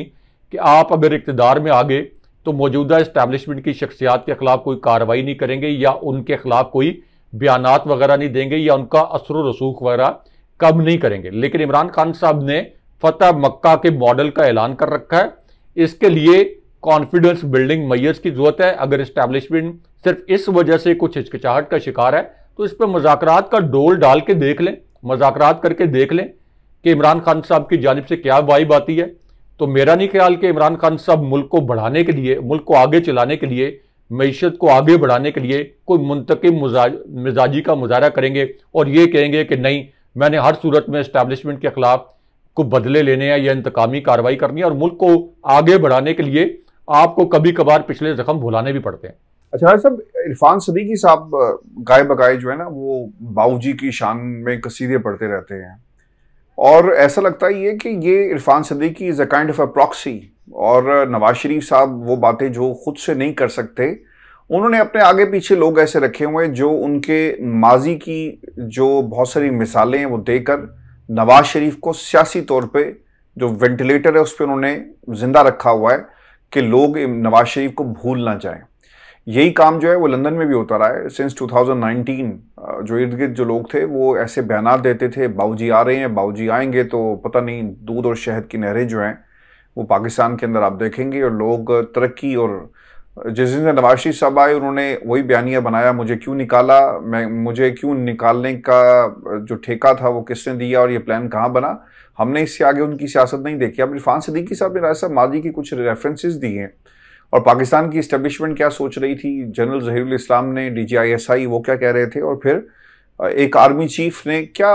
कि आप अगर इक़्तिदार में आ गए तो मौजूदा इस्टेब्लिशमेंट की शख्सियात के खिलाफ कोई कार्रवाई नहीं करेंगे या उनके खिलाफ कोई बयानात वगैरह नहीं देंगे या उनका असर रसूख वगैरह कम नहीं करेंगे। लेकिन इमरान खान साहब ने फतह मक्का के मॉडल का ऐलान कर रखा है। इसके लिए कॉन्फिडेंस बिल्डिंग मैयर्स की जरूरत है। अगर इस्टेब्लिशमेंट सिर्फ इस वजह से कुछ हिचकिचाहट का शिकार है तो इस पर मुज़ाकरात का डोल डाल के देख लें, मुज़ाकरात करके देख लें कि इमरान खान साहब की जानिब से क्या वाइब आती है। तो मेरा नहीं ख्याल कि इमरान खान साहब मुल्क को बढ़ाने के लिए, मुल्क को आगे चलाने के लिए, मईशत को आगे बढ़ाने के लिए कोई मुंतकिम मिजाजी का मुजाहरा करेंगे और ये कहेंगे कि नहीं, मैंने हर सूरत में इस्टेब्लिशमेंट के खिलाफ को बदले लेने हैं या इंतकामी कार्रवाई करनी है। और मुल्क को आगे बढ़ाने के लिए आपको कभी कभार पिछले जख्म भुलाने भी पड़ते हैं। अच्छा साहब, इरफान सदीकी साहब गाय बगाए जो है ना वो बाऊजी की शान में कसीदे पढ़ते रहते हैं और ऐसा लगता है कि ये Irfan Siddiqui is a kind of a proxy. और नवाज शरीफ साहब वो बातें जो खुद से नहीं कर सकते, उन्होंने अपने आगे पीछे लोग ऐसे रखे हुए जो उनके माजी की जो बहुत सारी मिसालें हैं वो देकर नवाज शरीफ को सियासी तौर पे जो वेंटिलेटर है उस पर उन्होंने जिंदा रखा हुआ है कि लोग नवाज शरीफ को भूल ना जाएं। यही काम जो है वो लंदन में भी होता रहा है सिंस 2019। जो इर्द गिर्द जो लोग थे वो ऐसे बयानात देते थे, बाऊजी आ रहे हैं, बाऊजी आएंगे तो पता नहीं दूध और शहद की नहरें जो हैं वो पाकिस्तान के अंदर आप देखेंगे और लोग तरक्की। और जिस दिन से नवाज शरीफ साहब आए उन्होंने वही बयानिया बनाया, मुझे क्यों निकाला, मुझे क्यों निकालने का जो ठेका था वो किसने दिया और ये प्लान कहाँ बना। हमने इससे आगे उनकी सियासत नहीं देखी। अब इरफान सदीकी साहब ने राजा साहब माजी की कुछ रेफरेंसेस दिए हैं और पाकिस्तान की इस्टेब्लिशमेंट क्या सोच रही थी, जनरल जहीरुल इस्लाम ने, DGISI वो क्या कह रहे थे और फिर एक आर्मी चीफ ने क्या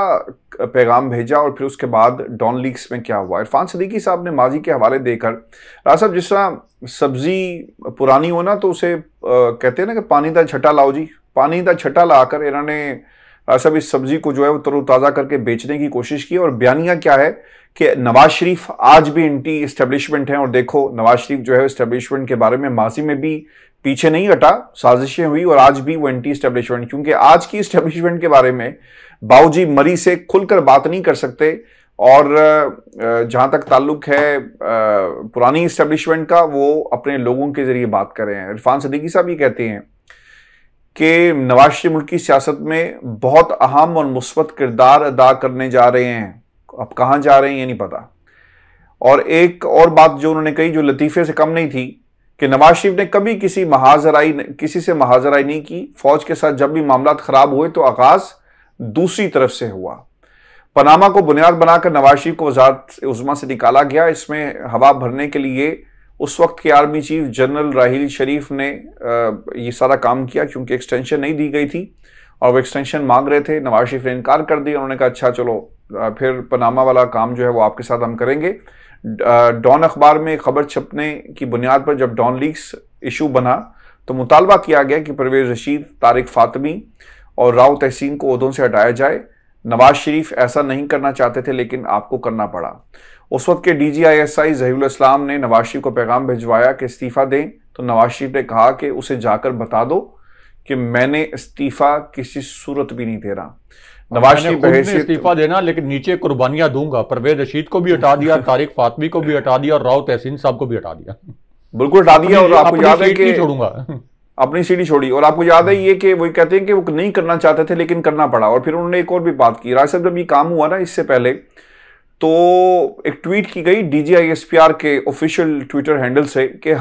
पैगाम भेजा और फिर उसके बाद डॉन लीक्स में क्या हुआ। इरफान सदीकी साहब ने माजी के हवाले देकर, राजा साहब जिस तरह सब्जी पुरानी हो ना तो उसे कहते हैं ना कि पानी दा छटा लाओ जी, पानी दा छटा लाकर इन्होंने सब इस सब्जी को जो है वो तरोताज़ा करके बेचने की कोशिश की। और बयानिया क्या है कि नवाज शरीफ आज भी एंटी इस्टेब्लिशमेंट हैं और देखो नवाज शरीफ जो है इस्टेब्लिशमेंट के बारे में माजी में भी पीछे नहीं हटा, साजिशें हुई और आज भी वो एंटी इस्टेब्लिशमेंट, क्योंकि आज की इस्टेब्लिशमेंट के बारे में बाऊजी मरी से खुलकर बात नहीं कर सकते। और जहां तक ताल्लुक है पुरानी इस्टेब्लिशमेंट का, वो अपने लोगों के जरिए बात कर रहे हैं। इरफान सदीकी साहब ये कहते हैं कि नवाज शरीफ मुल्क की सियासत में बहुत अहम और मुस्बत किरदार अदा करने जा रहे हैं। अब कहाँ जा रहे हैं ये नहीं पता। और एक और बात जो उन्होंने कही जो लतीफे से कम नहीं थी कि नवाज शरीफ ने कभी किसी से महाजराई नहीं की। फौज के साथ जब भी मामला खराब हुए तो आगाज दूसरी तरफ से हुआ। पनामा को बुनियाद बनाकर नवाज शरीफ को वज़ारत उज़्मा से निकाला गया। इसमें हवा भरने के लिए उस वक्त के आर्मी चीफ जनरल राहील शरीफ ने ये सारा काम किया, क्योंकि एक्सटेंशन नहीं दी गई थी और वो एक्सटेंशन मांग रहे थे। नवाज शरीफ ने इनकार कर दिया। उन्होंने कहा अच्छा चलो फिर पनामा वाला काम जो है वो आपके साथ हम करेंगे। डॉन अखबार में खबर छपने की बुनियाद पर जब डॉन लीक्स इशू बना तो मुतालबा किया गया कि परवेज रशीद, तारिक फातमी और राव तहसीन को ओहदों से हटाया जाए। नवाज शरीफ ऐसा नहीं करना चाहते थे लेकिन आपको करना पड़ा। उस वक्त के DGISI जहीरुल इस्लाम ने नवाज शरीफ को पैगाम भिजवाया कि इस्तीफा दें, तो नवाज शरीफ ने कहा कि उसे जाकर बता दो कि मैंने इस्तीफा किसी सूरत भी नहीं दे रहा। नवाज शरीफ इस्तीफा देना लेकिन नीचे कुर्बानियां दूंगा। परवेज रशीद को भी हटा दिया, तारिक फातमी को भी हटा दिया और राव तहसीन साहब को भी हटा दिया। बिल्कुल हटा दिया। और आपको याद है कि छोड़ूंगा अपनी सीढ़ी छोड़ी। और आपको याद है ये कि वो कहते हैं कि वो नहीं करना चाहते थे लेकिन करना पड़ा। और फिर उन्होंने एक और भी बात की। राज साहब जब ये काम हुआ ना इससे पहले तो एक ट्वीट की गई DGISPR के ऑफिशियल ट्विटर हैंडल से कि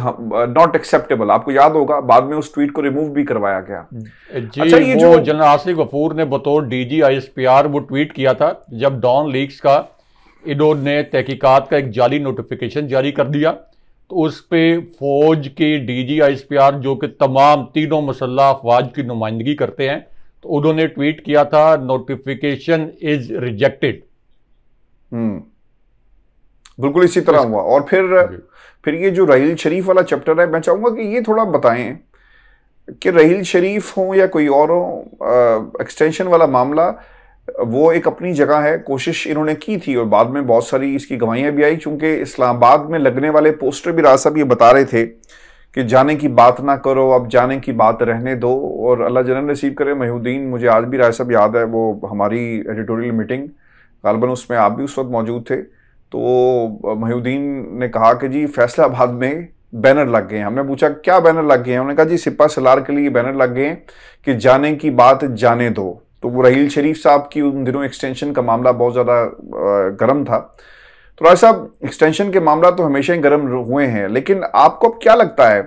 नॉट एक्सेप्टेबल। आपको याद होगा बाद में उस ट्वीट को रिमूव भी करवाया गया। जी, अच्छा ये जो जनरल आसिफ गफूर ने बतौर DGISPR वो ट्वीट किया था जब डॉन लीक्स का इन्होंने तहकीकात का एक जाली नोटिफिकेशन जारी कर दिया तो उस पे फौज के DGISPR जो कि तमाम तीनों मुसल्लह अफवाज की नुमाइंदगी करते हैं तो उन्होंने ट्वीट किया था नोटिफिकेशन इज रिजेक्टेड। बिल्कुल इसी तरह हुआ। और फिर ये जो राहील शरीफ वाला चैप्टर है, मैं चाहूंगा कि ये थोड़ा बताएं कि राहील शरीफ हो या कोई और हो, एक्सटेंशन वाला मामला वो एक अपनी जगह है। कोशिश इन्होंने की थी और बाद में बहुत सारी इसकी गवाहियां भी आई, क्योंकि इस्लामाबाद में लगने वाले पोस्टर भी राज साहब ये बता रहे थे कि जाने की बात ना करो, अब जाने की बात रहने दो। और अल्लाह जन्नत नसीब करे, महीउद्दीन, मुझे आज भी राय साहब याद है, वो हमारी एडिटोरियल मीटिंग गालबन उसमें आप भी उस वक्त मौजूद थे, तो महीउद्दीन ने कहा कि जी फैसलाबाद में बैनर लग गए हैं। हमने पूछा क्या बैनर लग गए हैं? उन्होंने कहा जी सिपा सलार के लिए बैनर लग गए हैं कि जाने की बात जाने दो। तो वो रहील शरीफ साहब की उन दिनों एक्सटेंशन का मामला बहुत ज़्यादा गर्म था। तो राय साहब, एक्सटेंशन के मामला तो हमेशा ही गर्म हुए हैं, लेकिन आपको अब क्या लगता है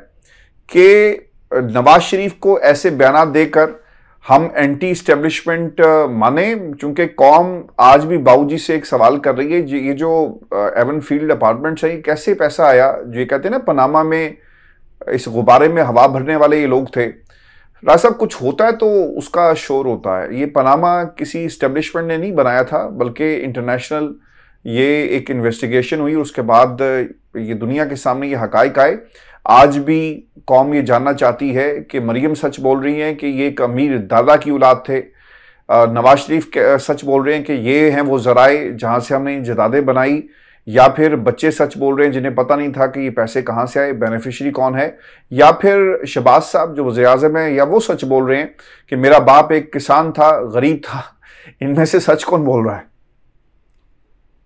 कि नवाज शरीफ को ऐसे बयान देकर हम एंटी इस्टेब्लिशमेंट माने? चूंकि कौम आज भी बाबूजी से एक सवाल कर रही है, ये जो एवन फील्ड अपार्टमेंट्स है, कैसे पैसा आया? जो ये कहते हैं ना पनामा में इस गुब्बारे में हवा भरने वाले ये लोग थे। राज साहब, कुछ होता है तो उसका शोर होता है। ये पनामा किसी इस्टेब्लिशमेंट ने नहीं बनाया था, बल्कि इंटरनेशनल ये एक इन्वेस्टिगेशन हुई, उसके बाद ये दुनिया के सामने ये हकाइक आए। आज भी कौम ये जानना चाहती है कि मरियम सच बोल रही हैं कि ये एक अमीर दादा की औलाद थे, नवाज शरीफ सच बोल रहे हैं कि ये हैं वो जराए जहां से हमने जदादें बनाई, या फिर बच्चे सच बोल रहे हैं जिन्हें पता नहीं था कि ये पैसे कहां से आए, बेनिफिशियरी कौन है, या फिर शहबाज साहब जो वज़ीर-ए-आज़म है, या वो सच बोल रहे हैं कि मेरा बाप एक किसान था, गरीब था। इनमें से सच कौन बोल रहा है?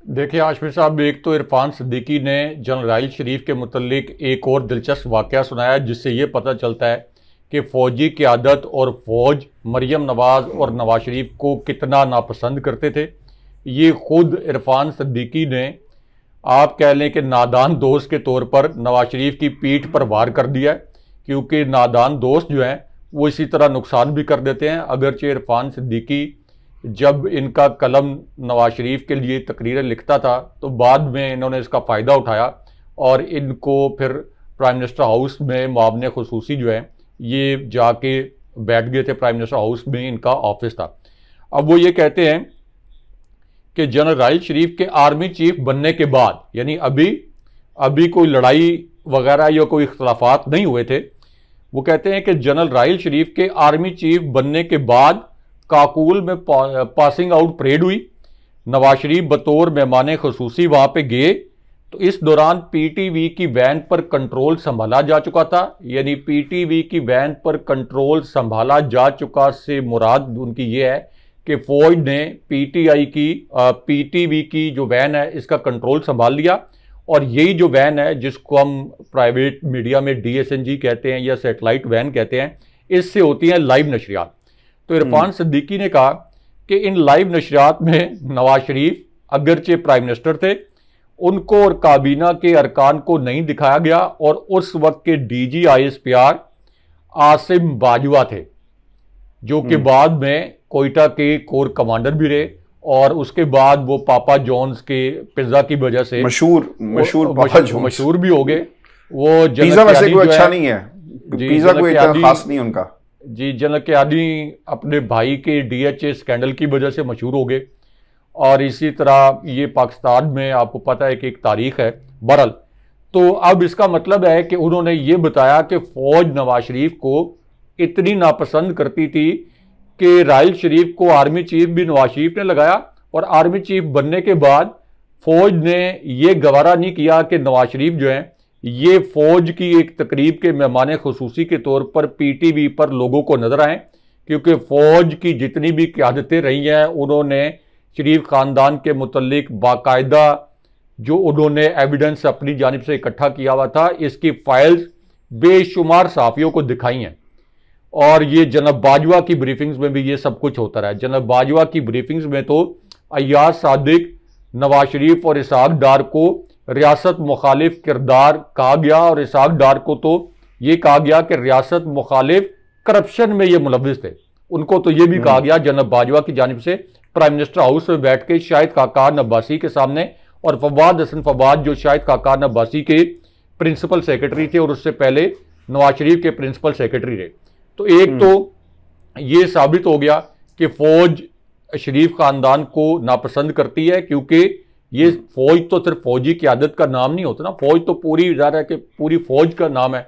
देखिए हाशमी साहब, एक तो इरफान सिद्दीकी ने जनरल राहिल शरीफ के मुतल्लिक एक और दिलचस्प वाक़या सुनाया, जिससे ये पता चलता है कि फ़ौजी क़यादत और फ़ौज मरियम नवाज़ और नवाज शरीफ को कितना नापसंद करते थे। ये ख़ुद इरफान सिद्दीकी ने, आप कह लें कि नादान दोस्त के तौर पर, नवाज शरीफ की पीठ पर वार कर दिया है, क्योंकि नादान दोस्त जो हैं वो इसी तरह नुकसान भी कर देते हैं। अगरचे इरफान सिद्दीकी जब इनका कलम नवाज शरीफ के लिए तकरीरें लिखता था, तो बाद में इन्होंने इसका फ़ायदा उठाया और इनको फिर प्राइम मिनिस्टर हाउस में मुआवने खुसूसी जो है ये जाके बैठ गए थे। प्राइम मिनिस्टर हाउस में इनका ऑफिस था। अब वो ये कहते हैं कि जनरल राहिल शरीफ के आर्मी चीफ बनने के बाद, यानी अभी कोई लड़ाई वगैरह या कोई इख्तलाफात नहीं हुए थे, वो कहते हैं कि जनरल राहिल शरीफ के आर्मी चीफ बनने के बाद काकूल में पासिंग आउट परेड हुई। नवाज शरीफ बतौर मेहमान खुसूसी वहाँ पे गए, तो इस दौरान पीटीवी की वैन पर कंट्रोल संभाला जा चुका था। यानी पीटीवी की वैन पर कंट्रोल संभाला जा चुका से मुराद उनकी ये है कि फौज ने पीटीवी की जो वैन है इसका कंट्रोल संभाल लिया। और यही जो वैन है जिसको हम प्राइवेट मीडिया में डीएसएनजी कहते हैं या सैटेलाइट वैन कहते हैं, इससे होती हैं लाइव नशरियात। तो इरफान सिद्दीकी ने कहा कि इन लाइव नशरियात में नवाज शरीफ अगरचे प्राइम मिनिस्टर थे, उनको और काबीना के अरकान को नहीं दिखाया गया, और उस वक्त के डीजी ISPR आसिम बाजवा थे, जो कि बाद में कोयटा के कोर कमांडर भी रहे, और उसके बाद वो पापा जॉन्स के पिज्जा की वजह से मशहूर भी हो गए। वो पिज्जा वैसे कोई अच्छा नहीं है, पिज्जा कोई इतना खास नहीं उनका जी। जनरल क़यादी अपने भाई के DHA स्कैंडल की वजह से मशहूर हो गए, और इसी तरह ये पाकिस्तान में आपको पता है कि एक तारीख है। बहरहाल, तो अब इसका मतलब है कि उन्होंने ये बताया कि फ़ौज नवाज शरीफ को इतनी नापसंद करती थी कि राहिल शरीफ को आर्मी चीफ भी नवाज शरीफ ने लगाया, और आर्मी चीफ बनने के बाद फ़ौज ने ये गवारा नहीं किया कि नवाज शरीफ जो हैं ये फ़ौज की एक तकरीब के मेहमान खुसूसी के तौर पर पीटीवी पर लोगों को नजर आए, क्योंकि फ़ौज की जितनी भी क़यादतें रही हैं उन्होंने शरीफ ख़ानदान के मुतल्लिक बाकायदा जो उन्होंने एविडेंस अपनी जानिब से इकट्ठा किया हुआ था, इसकी फाइल्स बेशुमार सहाफ़ियों को दिखाई हैं। और ये जनाब बाजवा की ब्रीफिंग्स में भी ये सब कुछ होता रहा है। जनाब बाजवा की ब्रीफिंग्स में तो अय्याज सादिक, नवाज शरीफ और इसहाक डार को रियासत मुखालिफ किरदार कहा गया, और इसहाक डार को तो ये कहा गया कि रियासत मुखालिफ करप्शन में ये मुलव्विस थे। उनको तो ये भी कहा गया जनाब बाजवा की जानिब से प्राइम मिनिस्टर हाउस में बैठ के शाहिद खाकान अब्बासी के सामने, और फवाद हसन फवाद जो शाहिद खाकान अब्बासी के प्रिंसिपल सेक्रेटरी थे और उससे पहले नवाज शरीफ के प्रिंसिपल सेक्रेटरी रहे। तो एक तो ये साबित हो गया कि फौज शरीफ खानदान को नापसंद करती है, क्योंकि ये फौज तो सिर्फ फौजी क़यादत का नाम नहीं होता ना, फौज तो पूरी ज़ाहिर है कि पूरी फौज का नाम है,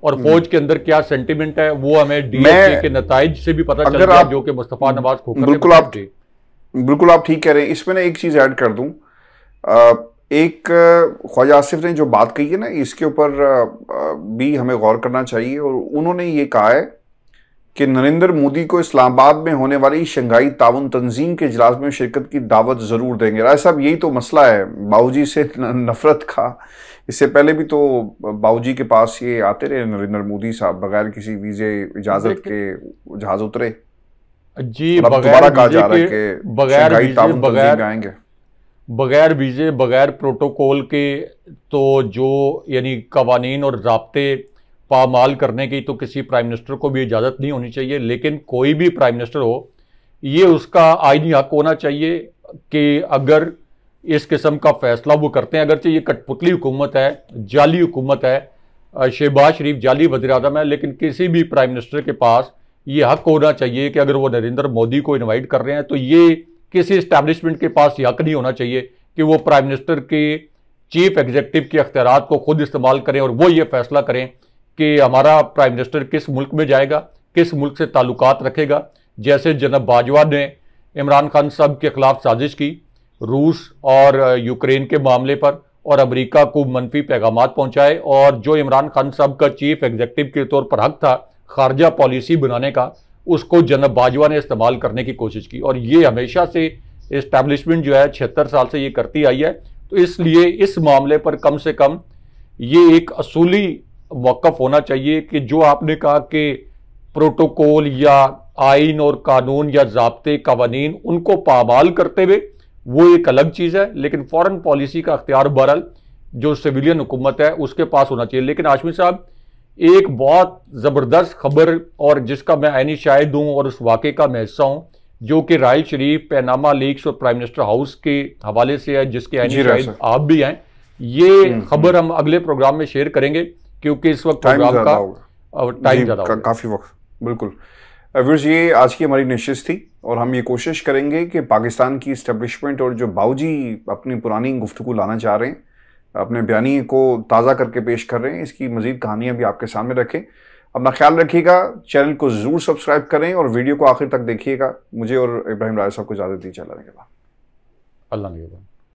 और फौज के अंदर क्या सेंटिमेंट है वो हमें DHA के नताइज से भी पता चल गया, जो कि मुस्तफ़ा नवाज खोखर। बिल्कुल आप ठीक कह रहे हैं। इसमें ना एक चीज ऐड कर दूं, एक ख्वाजा आसिफ ने जो बात कही है ना, इसके ऊपर भी हमें गौर करना चाहिए। और उन्होंने ये कहा है कि नरेंद्र मोदी को इस्लामाबाद में होने वाली शंघाई ताउन तंजीम के इजलास में शिरकत की दावत जरूर देंगे। राय साहब, यही तो मसला है बाबूजी से नफरत का। इससे पहले भी तो बाबूजी के पास ये आते रहे नरेंद्र मोदी साहब, बगैर किसी वीजे इजाजत के जहाज उतरे जी। दोबारा कहा जा रहा है कि शंघाई ताउन तंजीम आएंगे बगैर वीजे बगैर प्रोटोकॉल के। तो जो यानी कवानीन और ज़ाब्ते पामाल करने की तो किसी प्राइम मिनिस्टर को भी इजाज़त नहीं होनी चाहिए। लेकिन कोई भी प्राइम मिनिस्टर हो, ये उसका आईनी हक होना चाहिए कि अगर इस किस्म का फैसला वो करते हैं, अगरचे ये कठपुतली हुकूमत है, जाली हुकूमत है, शहबाज शरीफ जाली वज़ीर-ए-आज़म है, लेकिन किसी भी प्राइम मिनिस्टर के पास ये हक होना चाहिए कि अगर वो नरेंद्र मोदी को इन्वाइट कर रहे हैं तो ये किसी इस्टेब्लिशमेंट के पास ये हक नहीं होना चाहिए कि वो प्राइम मिनिस्टर के चीफ एग्जीक्यूटिव के अख्तियारात को खुद इस्तेमाल करें और वो ये फैसला करें कि हमारा प्राइम मिनिस्टर किस मुल्क में जाएगा, किस मुल्क से ताल्लुकात रखेगा। जैसे जनाब बाजवा ने इमरान खान साहब के खिलाफ साजिश की रूस और यूक्रेन के मामले पर और अमेरिका को मनफी पैगामात पहुंचाए, और जो इमरान खान साहब का चीफ एग्जीक्यूटिव के तौर पर हक था खारजा पॉलिसी बनाने का, उसको जनाब बाजवा ने इस्तेमाल करने की कोशिश की। और ये हमेशा से इस्टेब्लिशमेंट जो है 76 साल से ये करती आई है। तो इसलिए इस मामले पर कम से कम ये एक असूली मौक़िफ़ होना चाहिए कि जो आपने कहा कि प्रोटोकॉल या आइन और कानून या ज़ाब्ते कवानीन उनको पामाल करते हुए, वो एक अलग चीज़ है, लेकिन फॉरेन पॉलिसी का अख्तियार बहरहाल जो सिविलियन हुकूमत है उसके पास होना चाहिए। लेकिन हाशमी साहब, एक बहुत ज़बरदस्त खबर और जिसका मैं आईनी शाहिद हूँ और उस वाक़े का मैं हिस्सा हूँ, जो कि राहिल शरीफ पैनामा लीक्स और प्राइम मिनिस्टर हाउस के हवाले से है, जिसके आईनी शाहिद आप भी हैं। ये खबर हम अगले प्रोग्राम में शेयर करेंगे क्योंकि इस वक्त प्रोग्राम का टाइम ज़्यादा होगा, काफ़ी वक्त। बिल्कुल व्यूअर्स, ये आज की हमारी निशिस्त थी और हम ये कोशिश करेंगे कि पाकिस्तान की इस्टेब्लिशमेंट और जो बाबूजी अपनी पुरानी गुफ्तगू लाना चाह रहे हैं, अपने बयानी को ताज़ा करके पेश कर रहे हैं, इसकी मज़ीद कहानियाँ भी आपके सामने रखें। अपना ख्याल रखिएगा, चैनल को ज़रूर सब्सक्राइब करें और वीडियो को आखिर तक देखिएगा। मुझे और इब्राहिम राजा साहब को इजाज़त दीजिए। अल्लाह ने के बाद। अल्लाह ने के बाद।